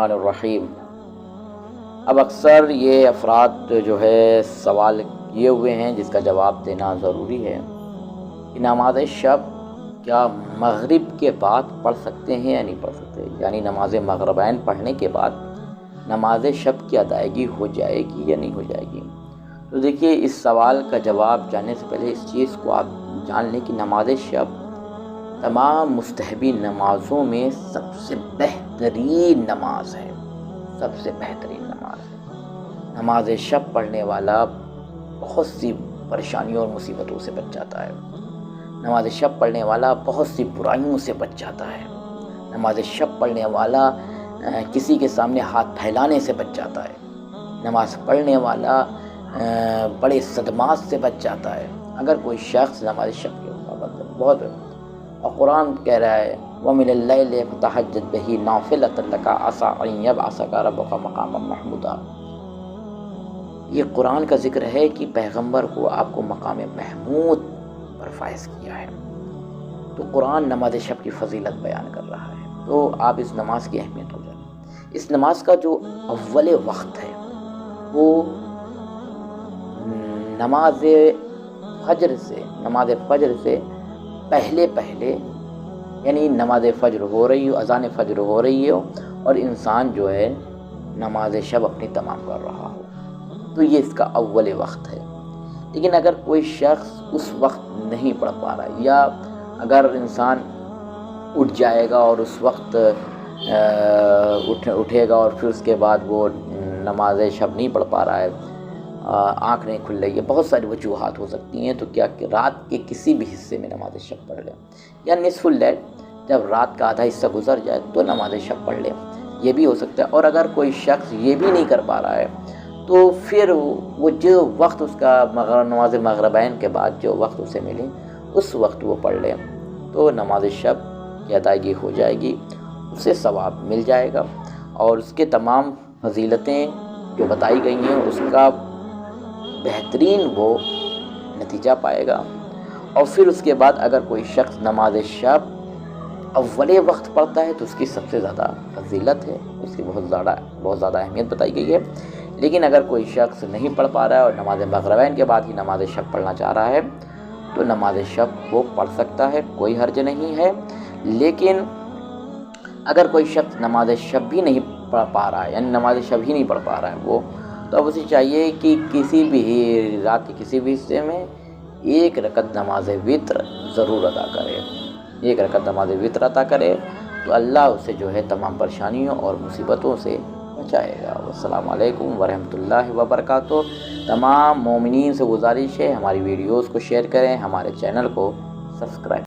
الرحیم۔ اب اکثر یہ افراد جو ہے سوال کیے ہوئے ہیں جس کا جواب دینا ضروری ہے کہ نماز شب کیا مغرب کے بعد پڑھ سکتے ہیں یا نہیں پڑھ سکتے، یعنی نماز مغربین پڑھنے کے بعد نماز شب کی ادائیگی ہو جائے گی یا نہیں ہو جائے گی۔ تو دیکھیے، اس سوال کا جواب جاننے سے پہلے اس چیز کو آپ جان لیں کہ نماز شب تمام مستحبی نمازوں میں سب سے بہترین نماز ہے، سب سے بہترین نماز ہے۔ نماز شب پڑھنے والا بہت سی پریشانیوں اور مصیبتوں سے بچ جاتا ہے، نماز شب پڑھنے والا بہت سی برائیوں سے بچ جاتا ہے، نماز شب پڑھنے والا کسی کے سامنے ہاتھ پھیلانے سے بچ جاتا ہے، نماز پڑھنے والا بڑے صدمات سے بچ جاتا ہے۔ اگر کوئی شخص نماز شب کے پابند ہے، بہت اور قرآن کہہ رہا ہے وَمِنَ اللَّيْلِ فَتَهَجَّدْ بِهِ نَافِلَةً لَكَ عَسَىٰ أَن يَبْعَثَكَ رَبُّكَ مَقَامًا مَحْمُودًا۔ یہ قرآن کا ذکر ہے کہ پیغمبر کو آپ کو مقام محمود پر فائز کیا ہے۔ تو قرآن نماز شب کی فضیلت بیان کر رہا ہے، تو آپ اس نماز کی اہمیت ہو جائے۔ اس نماز کا جو اول وقت ہے وہ نماز فجر سے پہلے یعنی نماز فجر ہو رہی ہو، اذان فجر ہو رہی ہو اور انسان جو ہے نماز شب اپنی تمام کر رہا ہو، تو یہ اس کا اول وقت ہے۔ لیکن اگر کوئی شخص اس وقت نہیں پڑھ پا رہا، یا اگر انسان اٹھ جائے گا اور اس وقت اٹھے گا اور پھر اس کے بعد وہ نماز شب نہیں پڑھ پا رہا ہے، آنکھ نہیں کھل رہی ہے، بہت ساری وجوہات ہو سکتی ہیں، تو کیا کہ رات کے کسی بھی حصے میں نماز شب پڑھ لیں، یا نصف اللیل جب رات کا آدھا حصہ گزر جائے تو نماز شب پڑھ لیں، یہ بھی ہو سکتا ہے۔ اور اگر کوئی شخص یہ بھی نہیں کر پا رہا ہے تو پھر وہ جو وقت اس کا نماز مغربین کے بعد جو وقت اسے ملے اس وقت وہ پڑھ لیں، تو نماز شب کی ادائیگی ہو جائے گی، اسے ثواب مل جائے گا اور اس کے تمام فضیلتیں جو بتائی گئی ہیں اس کا بہترین وہ نتیجہ پائے گا۔ اور پھر اس کے بعد اگر کوئی شخص نماز شب اول وقت پڑھتا ہے تو اس کی سب سے زیادہ فضیلت ہے، اس کی بہت زیادہ اہمیت بتائی گئی ہے۔ لیکن اگر کوئی شخص نہیں پڑھ پا رہا ہے اور نماز مغربین کے بعد ہی نماز شب پڑھنا چاہ رہا ہے تو نماز شب وہ پڑھ سکتا ہے، کوئی حرج نہیں ہے۔ لیکن اگر کوئی شخص نماز شب بھی نہیں پڑھ پا رہا ہے، یعنی نماز شب ہی نہیں پڑھ پا رہا ہے وہ، تو اب اسے چاہیے کہ کسی بھی رات کے کسی بھی حصے میں ایک رکعت نماز وتر ضرور ادا کرے، ایک رکعت نماز وتر ادا کرے تو اللہ اسے جو ہے تمام پریشانیوں اور مصیبتوں سے بچائے گا۔ والسلام علیکم ورحمۃ اللہ وبرکاتہ۔ تمام مومنین سے گزارش ہے ہماری ویڈیوز کو شیئر کریں، ہمارے چینل کو سبسکرائب